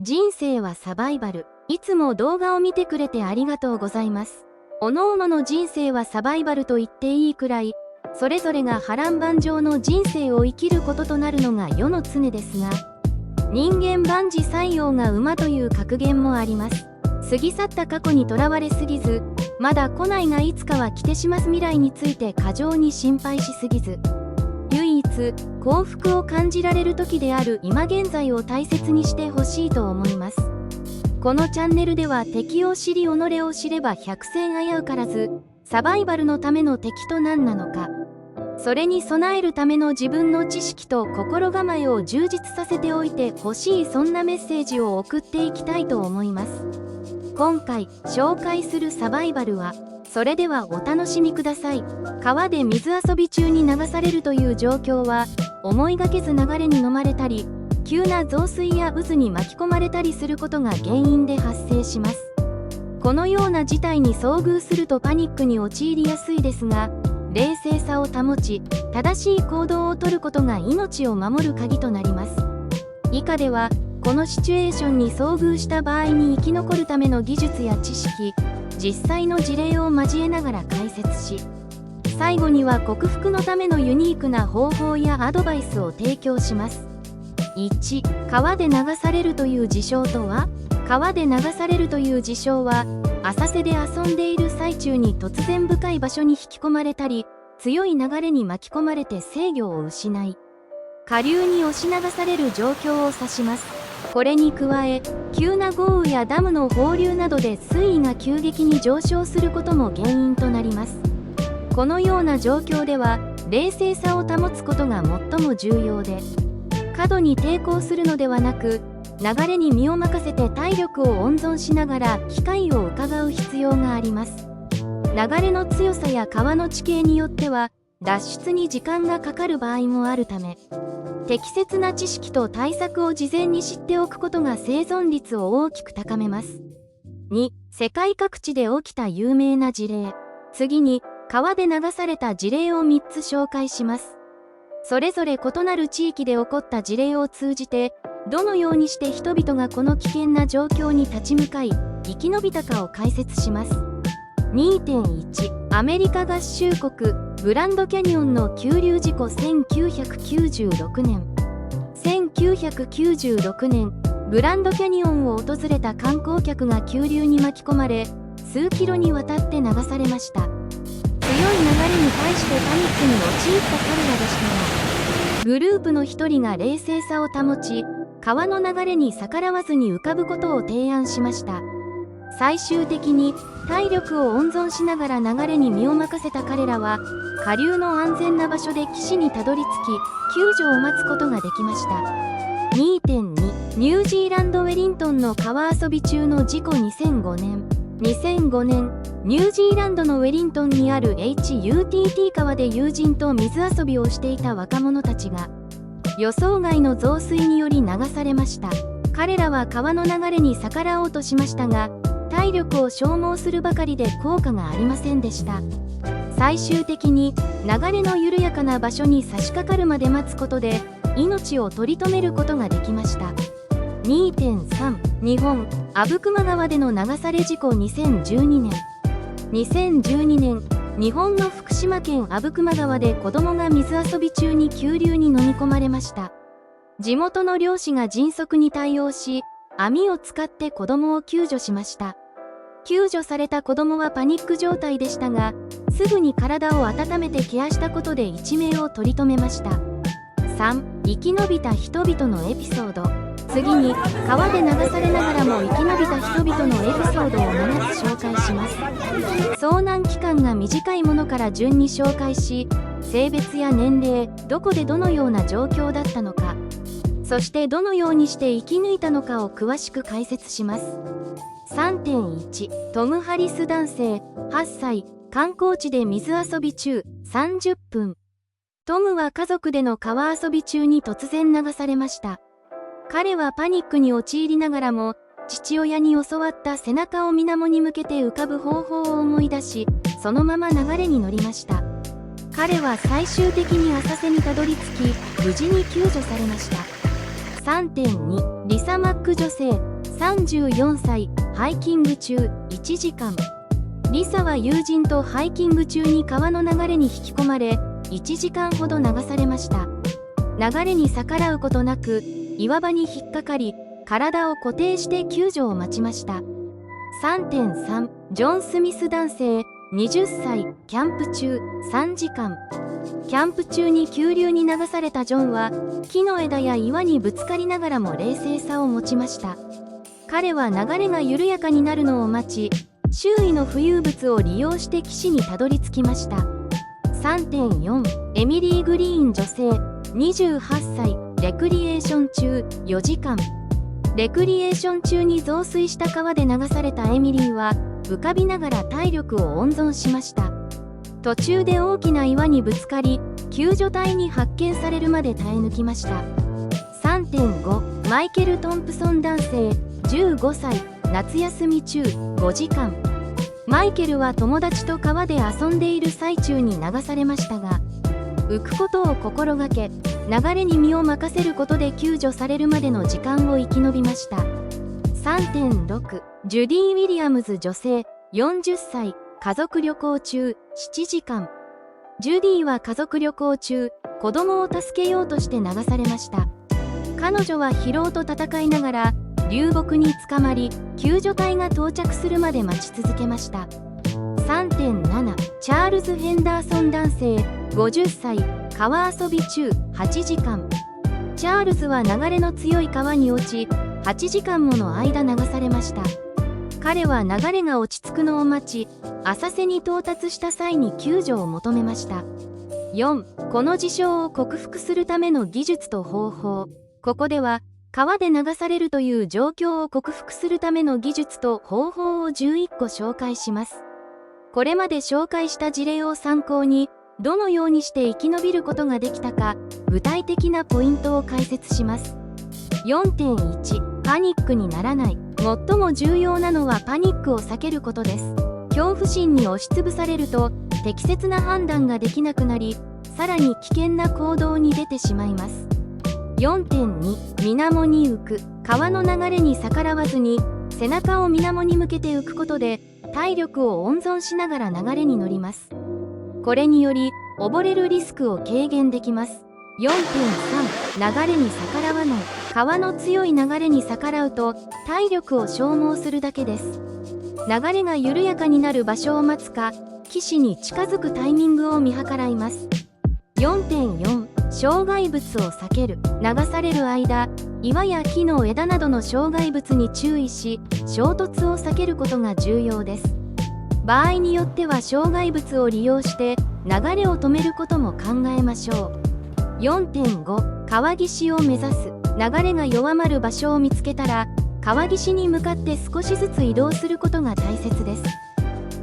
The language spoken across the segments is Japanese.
人生はサバイバル。いつも動画を見てくれてありがとうございます。おのおのの人生はサバイバルと言っていいくらい、それぞれが波乱万丈の人生を生きることとなるのが世の常ですが、人間万事塞翁が馬という格言もあります。過ぎ去った過去にとらわれすぎず、まだ来ないがいつかは来てします未来について過剰に心配しすぎず、唯一幸福を感じられる時である今現在を大切にしてほしいと思います。このチャンネルでは敵を知り己を知れば百戦危うからず、サバイバルのための敵と何なのか、それに備えるための自分の知識と心構えを充実させておいてほしい、そんなメッセージを送っていきたいと思います。今回紹介するサバイバルは、それではお楽しみください。川で水遊び中に流されるという状況は、思いがけず流れに飲まれたり、急な増水や渦に巻き込まれたりすることが原因で発生します。このような事態に遭遇するとパニックに陥りやすいですが、冷静さを保ち、正しい行動をとることが命を守る鍵となります。以下では、このシチュエーションに遭遇した場合に生き残るための技術や知識、実際の事例を交えながら解説し、最後には克服のためのユニークな方法やアドバイスを提供します。1、川で流されるという事象とは？川で流されるという事象は、浅瀬で遊んでいる最中に突然深い場所に引き込まれたり、強い流れに巻き込まれて制御を失い、下流に押し流される状況を指します。これに加え、急な豪雨やダムの放流などで水位が急激に上昇することも原因となります。このような状況では、冷静さを保つことが最も重要で、過度に抵抗するのではなく、流れに身を任せて体力を温存しながら機会を伺う必要があります。流れの強さや川の地形によっては、脱出に時間がかかる場合もあるため、適切な知識と対策を事前に知っておくことが生存率を大きく高めます。2、世界各地で起きた有名な事例。次に、川で流された事例を3つ紹介します。それぞれ異なる地域で起こった事例を通じて、どのようにして人々がこの危険な状況に立ち向かい、生き延びたかを解説します。2.1 アメリカ合衆国グランドキャニオンの急流事故。1996年グランドキャニオンを訪れた観光客が急流に巻き込まれ、数キロにわたって流されました。強い流れに対してパニックに陥った彼らでしたが、グループの一人が冷静さを保ち、川の流れに逆らわずに浮かぶことを提案しました。最終的に体力を温存しながら流れに身を任せた彼らは、下流の安全な場所で岸にたどり着き、救助を待つことができました。2.2 ニュージーランドウェリントンの川遊び中の事故。2005年ニュージーランドのウェリントンにある HUTT 川で友人と水遊びをしていた若者たちが、予想外の増水により流されました。彼らは川の流れに逆らおうとしましたが、体力を消耗するばかりで効果がありませんでした。最終的に流れの緩やかな場所に差し掛かるまで待つことで命を取り留めることができました。2.3 日本阿武隈川での流され事故。2012年日本の福島県阿武隈川で子供が水遊び中に急流に飲み込まれました。地元の漁師が迅速に対応し、網を使って子供を救助しました。救助された子供はパニック状態でしたが、すぐに体を温めてケアしたことで一命を取り留めました。3、生き延びた人々のエピソード。次に、川で流されながらも生き延びた人々のエピソードを7つ紹介します。遭難期間が短いものから順に紹介し、性別や年齢、どこでどのような状況だったのか、そしてどのようにして生き抜いたのかを詳しく解説します。3.1 トム・ハリス男性8歳観光地で水遊び中30分。トムは家族での川遊び中に突然流されました。彼はパニックに陥りながらも、父親に教わった背中を水面に向けて浮かぶ方法を思い出し、そのまま流れに乗りました。彼は最終的に浅瀬にたどり着き、無事に救助されました。3.2 リサ・マック女性34歳ハイキング中1時間。リサは友人とハイキング中に川の流れに引き込まれ1時間ほど流されました。流れに逆らうことなく岩場に引っかかり体を固定して救助を待ちました。3.3 ジョン・スミス男性20歳キャンプ中3時間。キャンプ中に急流に流されたジョンは木の枝や岩にぶつかりながらも冷静さを持ちました。彼は流れが緩やかになるのを待ち、周囲の浮遊物を利用して岸にたどり着きました。3.4 エミリー・グリーン女性28歳レクリエーション中4時間。レクリエーション中に増水した川で流されたエミリーは浮かびながら体力を温存しました。途中で大きな岩にぶつかり救助隊に発見されるまで耐え抜きました。3.5 マイケル・トンプソン男性15歳夏休み中5時間。マイケルは友達と川で遊んでいる最中に流されましたが、浮くことを心がけ流れに身を任せることで救助されるまでの時間を生き延びました。3.6 ジュディ・ウィリアムズ女性40歳家族旅行中7時間。ジュディは家族旅行中子供を助けようとして流されました。彼女は疲労と戦いながら流木につかまり救助隊が到着するまで待ち続けました。3.7 チャールズ・ヘンダーソン男性50歳川遊び中8時間。チャールズは流れの強い川に落ち8時間もの間流されました。彼は流れが落ち着くのを待ち浅瀬に到達した際に救助を求めました。4この事象を克服するための技術と方法。ここでは川で流されるという状況を克服するための技術と方法を11個紹介します。これまで紹介した事例を参考にどのようにして生き延びることができたか具体的なポイントを解説します。4.1 パニックにならない。最も重要なのはパニックを避けることです。恐怖心に押しつぶされると適切な判断ができなくなり、さらに危険な行動に出てしまいます。4.2 水面に浮く。川の流れに逆らわずに背中を水面に向けて浮くことで体力を温存しながら流れに乗ります。これにより溺れるリスクを軽減できます。4.3 流れに逆らわない。川の強い流れに逆らうと体力を消耗するだけです。流れが緩やかになる場所を待つか岸に近づくタイミングを見計らいます。4.4 障害物を避ける。流される間岩や木の枝などの障害物に注意し衝突を避けることが重要です。場合によっては障害物を利用して流れを止めることも考えましょう。4.5 川岸を目指す。流れが弱まる場所を見つけたら川岸に向かって少しずつ移動することが大切です。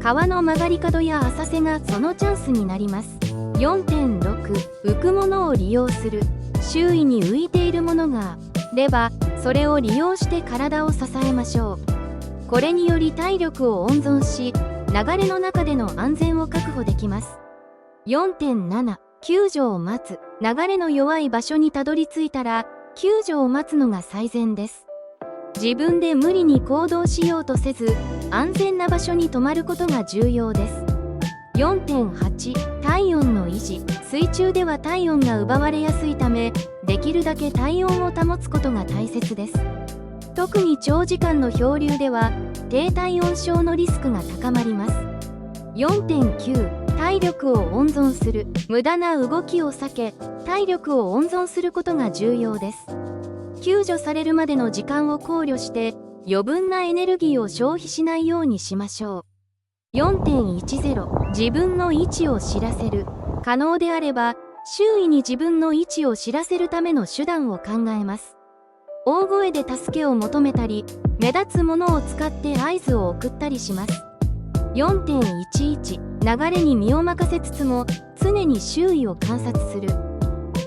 川の曲がり角や浅瀬がそのチャンスになります。4.6 浮くものを利用する。周囲に浮いているものがあればそれを利用して体を支えましょう。これにより体力を温存し流れの中での安全を確保できます。4.7 救助を待つ。流れの弱い場所にたどり着いたら救助を待つのが最善です。自分で無理に行動しようとせず安全な場所に止まることが重要です。4.8 体温の維持。水中では体温が奪われやすいためできるだけ体温を保つことが大切です。特に長時間の漂流では低体温症のリスクが高まります。4.9 体力を温存する。無駄な動きを避け体力を温存することが重要です。救助されるまでの時間を考慮して余分なエネルギーを消費しないようにしましょう。4.10 自分の位置を知らせる。可能であれば周囲に自分の位置を知らせるための手段を考えます。大声で助けを求めたり目立つものを使って合図を送ったりします。4.11 流れに身を任せつつも常に周囲を観察する。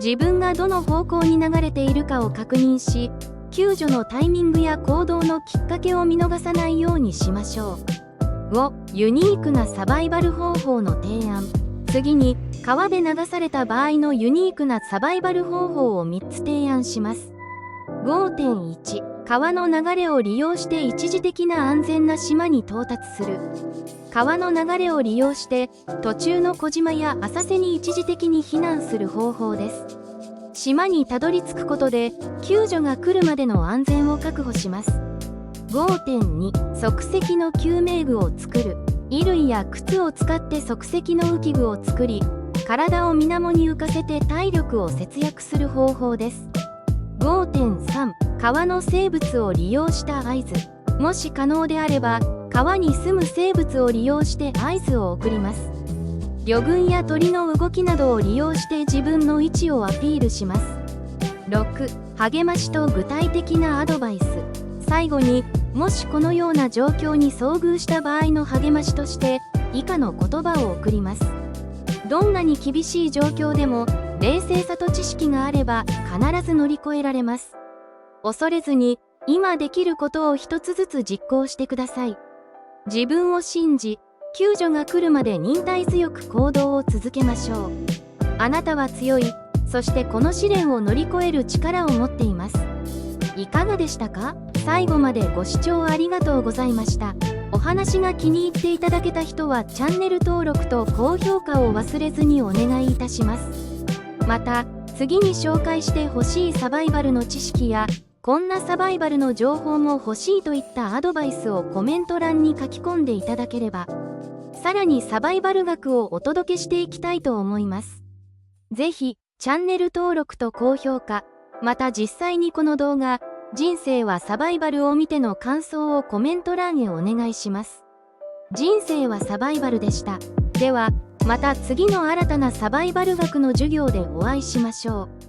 自分がどの方向に流れているかを確認し救助のタイミングや行動のきっかけを見逃さないようにしましょう。5ユニークなサバイバル方法の提案。次に川で流された場合のユニークなサバイバル方法を3つ提案します。5.1 川の流れを利用して一時的な安全な島に到達する。川の流れを利用して途中の小島や浅瀬に一時的に避難する方法です。島にたどり着くことで救助が来るまでの安全を確保します。5.2 即席の救命具を作る。衣類や靴を使って即席の浮き具を作り、体を水面に浮かせて体力を節約する方法です。5.3 川の生物を利用した合図。もし可能であれば川に住む生物を利用して合図を送ります。魚群や鳥の動きなどを利用して自分の位置をアピールします。6励ましと具体的なアドバイス。最後に、もしこのような状況に遭遇した場合の励ましとして以下の言葉を送ります。どんなに厳しい状況でも冷静さと知識があれば必ず乗り越えられます。恐れずに今できることを一つずつ実行してください。自分を信じ、救助が来るまで忍耐強く行動を続けましょう。あなたは強い、そしてこの試練を乗り越える力を持っています。いかがでしたか？最後までご視聴ありがとうございました。お話が気に入っていただけた人はチャンネル登録と高評価を忘れずにお願いいたします。また、次に紹介してほしいサバイバルの知識や、こんなサバイバルの情報も欲しいといったアドバイスをコメント欄に書き込んでいただければ、さらにサバイバル学をお届けしていきたいと思います。ぜひ、チャンネル登録と高評価、また実際にこの動画、人生はサバイバルを見ての感想をコメント欄へお願いします。人生はサバイバルでした。では、また次の新たなサバイバル学の授業でお会いしましょう。